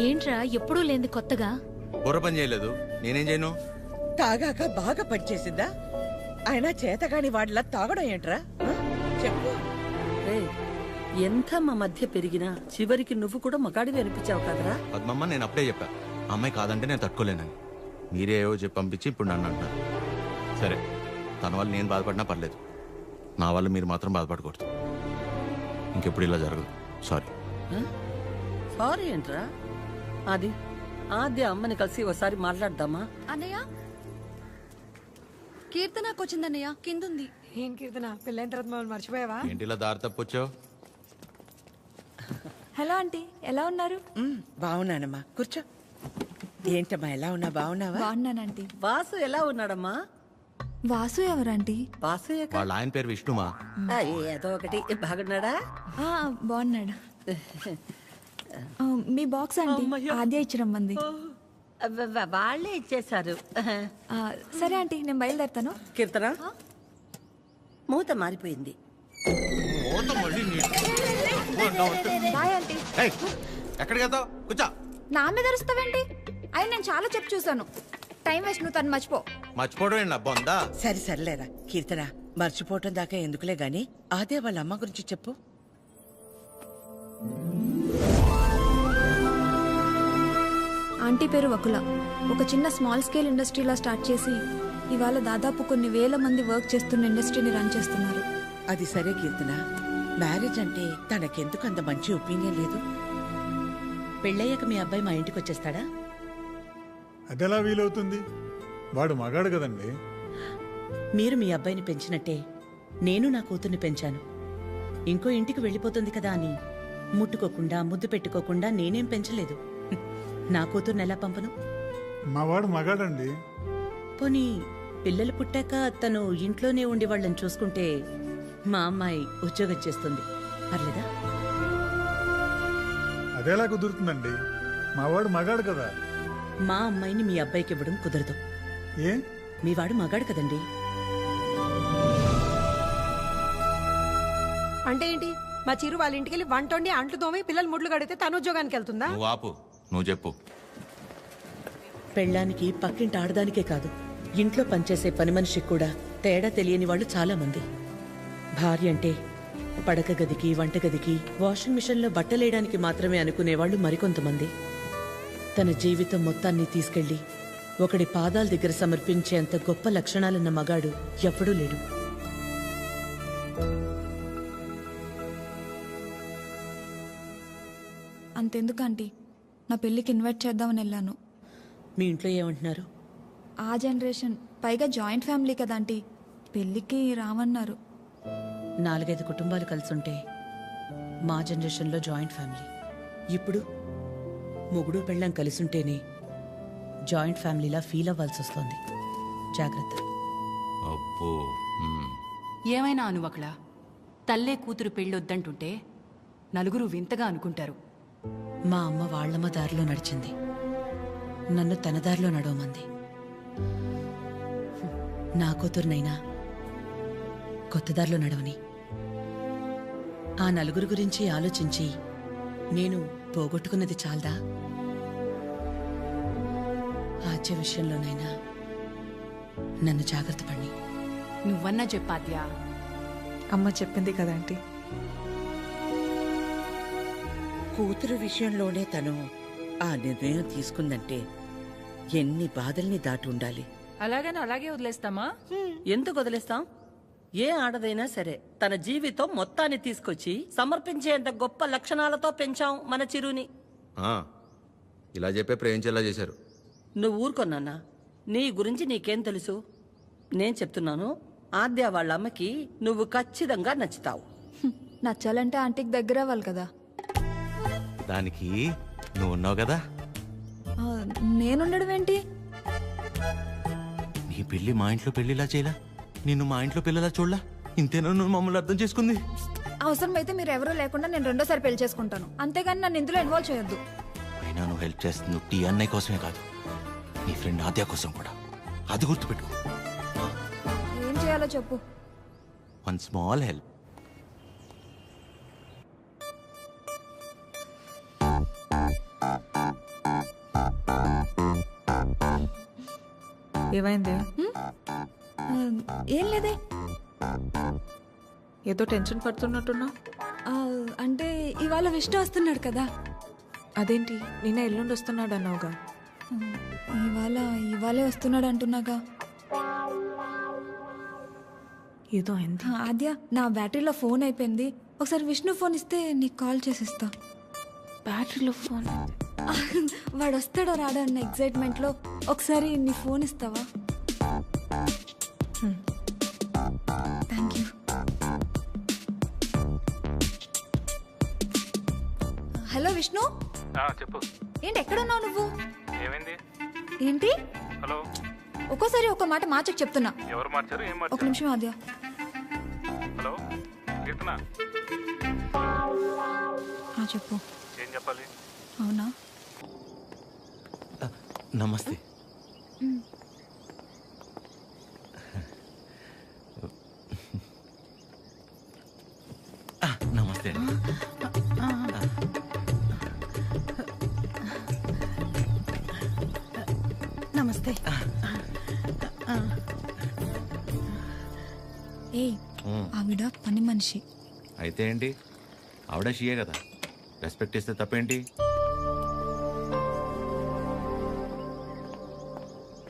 ఏంట్రా ఎప్పుడూ లేంది కొత్తగా? బుర్ర పని చేయలేదు, నేనేం చేయను? తాగాక బాగా పనిచేసిందా? అయినా చేతగాని వాడిలా తాగడం ఏంట్రా? చెప్పు. ఎంత మా మధ్య పెరిగినా చివరికి నువ్వు కూడా మగాడిని అనిపించావు కదరా? పద్మమ్మ, నేను అప్పుడే చెప్పా, అమ్మాయి కాదంటే నేను తట్టుకోలేనని. మీరే ఏవో చెప్పి పంపించి ఇప్పుడు నన్ను అంటున్నారు. సరే, తన వల్ల నేను బాధపడినా పర్లేదు, నా వల్ల మీరు మాత్రం బాధపడకూడదు. ఇంకెప్పుడు ఇలా జరగదు. సారీ. సారీ ఏంట్రా? అది ఆద్య అమ్మని కలిసి ఒకసారి మాట్లాడదామా? అన్నయ్య, కీర్తనకు వచ్చిందన్నయ్య, కిందుంది. ఏం కీర్తన, పెళ్ళైన తర్వాత మమ్మల్ని మర్చిపోయావా? ఏంటి ఇలా దారి తప్పొచ్చావు? హలో ఆంటీ, ఎలా ఉన్నారు? బాగున్నానమ్మా, కూర్చో. ఏంటమ్మా, ఎలా ఉన్నా? బాగున్నావా? బాగున్నానంటీ. వాసు ఎలా ఉన్నాడమ్మా? వాసు ఎవరంటీ? వాసు వాళ్ళ ఆయన పేరు విష్ణుమా. ఏదో ఒకటి. బాగున్నాడా? బాగున్నాడు. మీ బాక్స్ ఆంటీ ఆద్య ఇచ్చిరమ్మంది. వాళ్ళే ఇచ్చేశారు. సరే ఆంటీ, నేను బయలుదేరుతాను. కీర్తన, మూత మారిపోయింది. Bye aunty. ఎక్కడికి వెళ్తావు? కూర్చో. నా మీద అరుస్తావేంటి? అయి నేను చాలా చెప్పు చూసాను. టైం వేస్ట్, నువ్వు తను మర్చిపో. మర్చిపోవడం ఏంటి అబ్బా? సరే సర్లేరా కీర్తన, మర్చిపోవటం దాకా ఎందుకులే గాని అదే వాళ్ళ అమ్మ గురించి చెప్పు. ఆంటీ పేరు వకుల. ఒక చిన్న స్మాల్ స్కేల్ ఇండస్ట్రీలా స్టార్ట్ చేసి ఇవాళ దాదాపు కొన్ని వేల మంది వర్క్ చేస్తున్న ఇండస్ట్రీని రన్ చేస్తున్నారు. అది సరే కీర్తన, మ్యారేజ్ అంటే తనకెందుకు అంత మంచి ఒపీనియన్ లేదు? పెళ్ళయ్యాక మీ అబ్బాయి మా ఇంటికి వచ్చేస్తాడా? అదెలా వీలవుతుంది? వాడు మగాడు కదండి. మీరు మీ అబ్బాయిని పెంచినట్టే నేను నా కూతుర్ని పెంచాను. ఇంకో ఇంటికి వెళ్ళిపోతుంది కదా అని ముట్టుకోకుండా ముద్దు పెట్టుకోకుండా నేనేం పెంచలేదు. నా కూతుర్ని ఎలా పంపను? మా వాడు మగాడండి. పోనీ పిల్లలు పుట్టాక తను ఇంట్లోనే ఉండి వాళ్ళని చూసుకుంటే మా అమ్మాయి ఉద్యోగం చేస్తుంది, పర్లేదా? అదెలా కుదురుతుందండి? మా వాడు మగాడు కదా. మా అమ్మాయిని మీ అబ్బాయికి ఇవ్వడం కుదరదు. ఏ? మీ వాడు మగాడు కదండి. అంటే ఏంటి? మా చిరు వాళ్ళ ఇంటికి వెళ్ళి వంట వండి అంట్లు తోమి పిల్లలు ముడ్లు కడితే తను ఉద్యోగానికి వెళ్తుందా? నువ్వు ఆపు, నువ్వు చెప్పు. పెళ్ళానికి పక్కింటి ఆడదానికే కాదు, ఇంట్లో పనిచేసే పని మనిషికి కూడా తేడా తెలియని వాళ్ళు చాలా మంది. భార్య అంటే పడక గదికి, వంటగదికి, వాషింగ్ మిషన్లో బట్టలేయడానికి మాత్రమే అనుకునేవాళ్లు మరికొంతమంది. తన జీవితం మొత్తాన్ని తీసుకెళ్లి ఒకడి పాదాల దగ్గర సమర్పించేంత గొప్ప లక్షణాలున్న మగాడు ఎప్పుడూ లేడు. అంతెందుకు ఆంటీ, నా పెళ్ళికి ఇన్వైట్ చేద్దామని వెళ్ళాను. మీ ఇంట్లో ఏమంటున్నారు? ఆ జనరేషన్, పైగా జాయింట్ ఫ్యామిలీ కదా ఆంటీ, పెళ్ళికి రామన్నారు. 4-5 కుటుంబాలు కలిసుంటే మా జనరేషన్లో జాయింట్ ఫ్యామిలీ. ఇప్పుడు మొగుడు పెళ్ళం కలిసుంటేనే జాయింట్ ఫ్యామిలీలా ఫీల్ అవ్వాల్సి వస్తోంది. జాగ్రత్త. అబ్బో. ఏమైనా అనువకళ, తల్లే కూతురు పెళ్ళొద్దంటుంటే నలుగురు వింతగా అనుకుంటారు. మా అమ్మ వాళ్ళమ్మ దారిలో నడిచింది, నన్ను తన దారిలో నడవమంది. నా కూతురునైనా కొత్త దారిలో నడవని. ఆ నలుగురు గురించి ఆలోచించి నేను పోగొట్టుకున్నది చాలదా? ఆద్య విషయంలోనైనా నన్ను జాగ్రత్త పడి. నువ్వన్నా చెప్పాద్యా. అమ్మ చెప్పింది కదా ఆంటీ. కూతురు విషయంలోనే తను ఆ నిర్ణయం తీసుకుందంటే ఎన్ని బాధల్ని దాటి ఉండాలి. అలాగని అలాగే వదిలేస్తామా? ఎందుకు వదిలేస్తాం? ఏ ఆడదైనా సరే తన జీవితం మొత్తాన్ని తీసుకొచ్చి సమర్పించేంత గొప్ప లక్షణాలతో పెంచాం మన చిరుని. ఇలా చెప్పే ప్రేమించేలా చేశారు. నువ్వు ఊరుకొన్నానా? నీ గురించి నీకేం తెలుసు? నేను చెప్తున్నాను, ఆద్య వాళ్ళ అమ్మకి నువ్వు ఖచ్చితంగా నచ్చుతావు. నచ్చాలంటే ఆంటీకి దగ్గర అవ్వాలి కదా. దానికి నువ్వు ఉన్నావు కదా. నేనుండడం ఏంటి? నీ పెళ్లి మా ఇంట్లో పెళ్లిలా చేయలా, నిన్ను మా ఇంట్లో పిల్లలా చూడలా. ఇంతేనా నువ్వు మమ్మల్ని అర్థం చేసుకుంది? అవసరమైతే మీరు ఎవరూ లేకుండా నేను రెండోసారి పెళ్లి చేసుకుంటాను, అంతేగాని నన్ను ఇందులో ఇన్వాల్వ్ చేయొద్దు. అయినా నువ్వు హెల్ప్ చేస్తుంది టీ అన్నయ్య కోసమే కాదు, నీ ఫ్రెండ్ ఆద్య కోసం కూడా. అది గుర్తుపెట్టుకో. ఏం చేయాలో చెప్పు. One small help. ఏమైంది? ఏం లేదే. ఏదో టెన్షన్ పడుతున్నట్టున్నా. అంటే ఇవాళ విష్ణు వస్తున్నాడు కదా. అదేంటి నిన్న ఎల్లుండి వస్తున్నాడు అన్నావుగా? ఇవాళే వస్తున్నాడు అంటున్నాగా. ఏదో అయింది. ఆద్య, నా బ్యాటరీలో ఫోన్ అయిపోయింది. ఒకసారి విష్ణు ఫోన్ ఇస్తే నీకు కాల్ చేసిస్తా. బ్యాటరీలో ఫోన్? వాడు వస్తాడో రాడో అన్న ఎక్సైట్మెంట్లో ఒకసారి నీ ఫోన్ ఇస్తావా? Thank you. హలో విష్ణు. చెప్పు. ఏంటి ఎక్కడున్నావు నువ్వు? ఏమైంది? ఏంటి? హలో. ఒక్కోసారి ఒక మాట మార్చకు చెప్తున్నా. ఎవరు మార్చారు? ఏం మార్చారు? ఒక నిమిషం ఆద్య. హలో కీర్తన. చెప్పు. ఏం చెప్పాలి? అవునా? నమస్తే. నమస్తే అండి. నమస్తే. ఏయ్, ఆవిడ పని మనిషి. అయితే ఏంటి, ఆవిడ షియే కదా, రెస్పెక్ట్ ఇస్తే తప్పేంటి?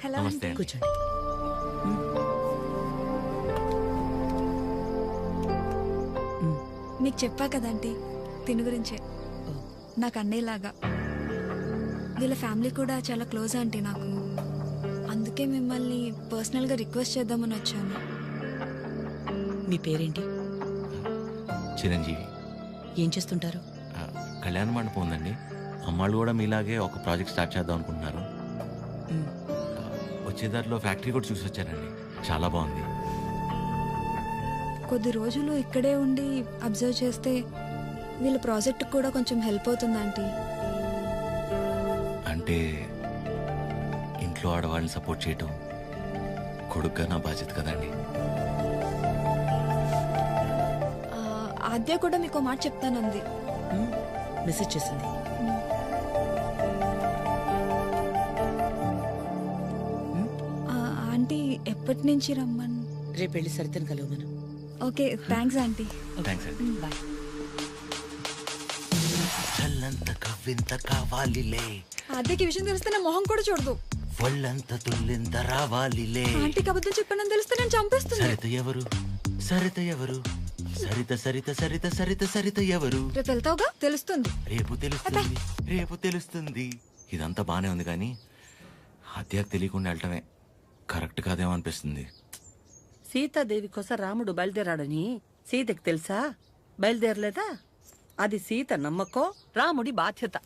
హలో. నమస్తే అండి. కూర్చోండి. నీకు చెప్పా కదంటీ తిని గురించే. నాకు అన్నయ్యలాగా. వీళ్ళ ఫ్యామిలీ కూడా చాలా క్లోజ్ ఆంటీ నాకు. అందుకే మిమ్మల్ని పర్సనల్గా రిక్వెస్ట్ చేద్దామని వచ్చాను. మీ పేరేంటి? చిరంజీవి. ఏం చేస్తుంటారు? కళ్యాణ మండపం ఉందండి. అమ్మాళ్ళు కూడా మీలాగే ఒక ప్రాజెక్ట్ స్టార్ట్ చేద్దాం అనుకుంటున్నారు. వచ్చే దారిలో ఫ్యాక్టరీ కూడా చూసి వచ్చారండి, చాలా బాగుంది. కొద్ది రోజులు ఇక్కడే ఉండి అబ్జర్వ్ చేస్తే వీళ్ళ ప్రాజెక్ట్ కూడా కొంచెం హెల్ప్ అవుతుంది ఆంటీ. అంటే ఇంట్లో ఆడవాళ్ళని సపోర్ట్ చేయటం కొడుగ్గా నా బాధ్యత కదండి. ఆద్య కూడా మీకు మాట చెప్తానంది. మెసేజ్ చేసింది. ఆంటీ ఎప్పటి నుంచి రమ్మని? రేపు వెళ్ళి సరితను కలవమను. Okay, thanks aunty. థ్యాంక్స్ అండి. బాయ్. చల్లంత కవ్వింత కావాలిలే, ఆద్యకి విషయం తెలిస్తే నా మొహం కూడా చూడదు. ఒళ్ళంత తుల్లింత రావాలిలే. ఆంటీకి అబద్ధం చెప్పానని తెలిస్తే నేను చంపేస్తుంది. సరిత ఎవరు? సరిత ఎవరు? సరిత సరిత సరిత సరిత సరిత ఎవరు? రేపు వెళ్తావుగా, తెలుస్తుంది. రేపు తెలుస్తుంది, రేపు తెలుస్తుంది. ఇదంతా బానే ఉంది కానీ హత్యకు తెలియకుండా వెళ్ళటమే కరెక్ట్ కాదేమో అనిపిస్తుంది. సీతాదేవి కోసం రాముడు బయలుదేరాడని సీతకి తెలుసా? బయలుదేరలేదా? అది సీత నమ్మకం, రాముడి బాధ్యత.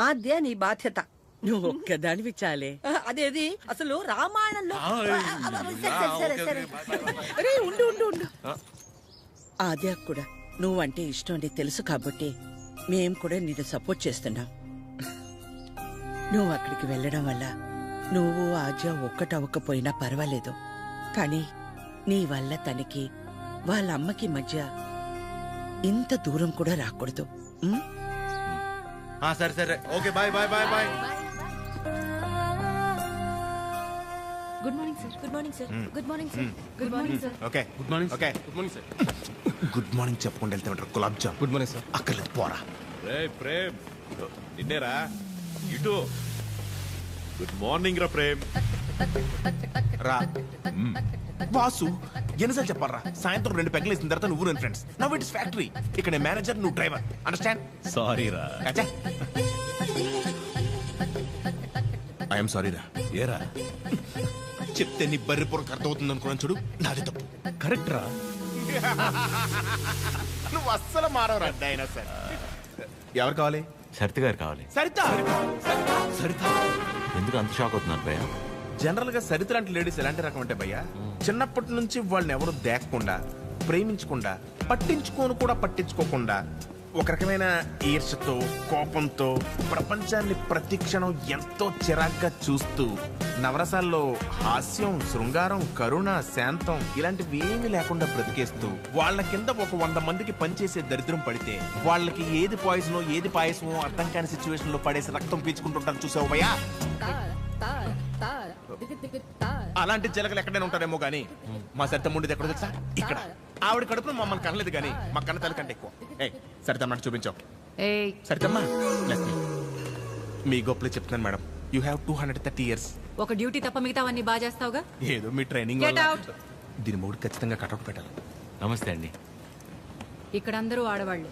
ఆద్య నీ బాధ్యత. నువ్వు ఒక్కదానివి చాలే. అదేది అసలు రామాయణంలో. సరే, సరే. రే, ఉండు ఉండు ఉండు. ఆద్య కూడా నువ్వంటే ఇష్టం అని తెలుసు కాబట్టి మేం కూడా నిన్ను సపోర్ట్ చేస్తున్నాం. నువ్వు అక్కడికి వెళ్ళడం వల్ల నువ్వు ఆద్య ఒక్కటవ్వకపోయినా పర్వాలేదు, కానీ నీ వల్ల తనకి వాళ్ళ అమ్మకి మధ్య ఇంత దూరం కూడా రాకూడదు. సరే సరే, okay, bye bye bye bye. Good morning sir. Good morning sir. Good morning sir. Good morning sir. Okay, good morning. Okay, good morning sir. Good morning చెప్పకుండా వెళ్తే ఉంటారు gulab jam. Good morning sir. అక్కర్లేదు, పోరా. ప్రేమ్ నిన్నేరా ఇటు. గుడ్ మార్నింగ్ రా ప్రేమ్. రా వాసు, ఎన్నిసార్లు చెప్పారా? సాయంత్రం 2 పెగ్గలు వేసిన తర్వాత నువ్వు నేను ఫ్రెండ్స్. Now it's factory. ఇక్కడ మేనేజర్, నువ్వు డ్రైవర్. అండర్స్టాండ్? సారీ రా. ఐఎమ్ సారీ రా. ఏరా చెప్తే నీ బర్రి పొరకు అర్థమవుతుంది అనుకున్నాను చూడు, నాది తప్పు. కరెక్ట్ రా. నువ్వు అస్సలు మారవరా డైనోసార్. ఎవరు కావాలి? సరిత గారు కావాలి. సరిత. సరిత ఎందుకు అంత షాక్ అవుతున్నారు భయ్య? జనరల్ గా సరిత లాంటి లేడీస్ ఎలాంటి రకం అంటే భయ్యా, చిన్నప్పటి నుంచి వాళ్ళని ఎవరు దేకకుండా, ప్రేమించకుండా, పట్టించుకోను కూడా పట్టించుకోకుండా, ఒక రకమైన ఈర్ష్యతో, కోపంతో ప్రపంచాన్ని ప్రతిక్షణం ఎంతో చిరాగ్గా చూస్తూ, నవరసాల్లో హాస్యం, శృంగారం, కరుణ, శాంతం ఇలాంటివి ఏమీ లేకుండా బ్రతికేస్తూ, వాళ్ళ కింద ఒక 100 మందికి పనిచేసే దరిద్రం పడితే వాళ్ళకి ఏది పాయిజనో ఏది పాయసమో అర్థం కాని సిచ్యువేషన్ లో పడేసి రక్తం పీల్చుకుంటుంటారు. చూసావు భయ్యా? అలాంటి చిలకలు ఎక్కడైనా ఉంటారేమో కానీ మా సరితమ్మ ఉండేది ఎక్కడ తెలుసా? ఇక్కడ. ఆవిడ కడుపును మమ్మల్ని కనలేదు కానీ మా కన్న తల్లి కంటే ఎక్కువ. సరితమ్మ అంటే చూపించావు. ఏయ్ సరితమ్మ bless me. మీ గొప్పలు చెప్తున్నాను మేడం. You have 230 years. ఒక డ్యూటీ తప్ప మిగతావన్నీ బాగా చేస్తావుగా. ఏదో మీ ట్రైనింగ్ Get out. దీని మూడు ఖచ్చితంగా కటౌట్ పెట్టాలి. నమస్తే అండి. ఇక్కడ అందరూ ఆడవాళ్ళే.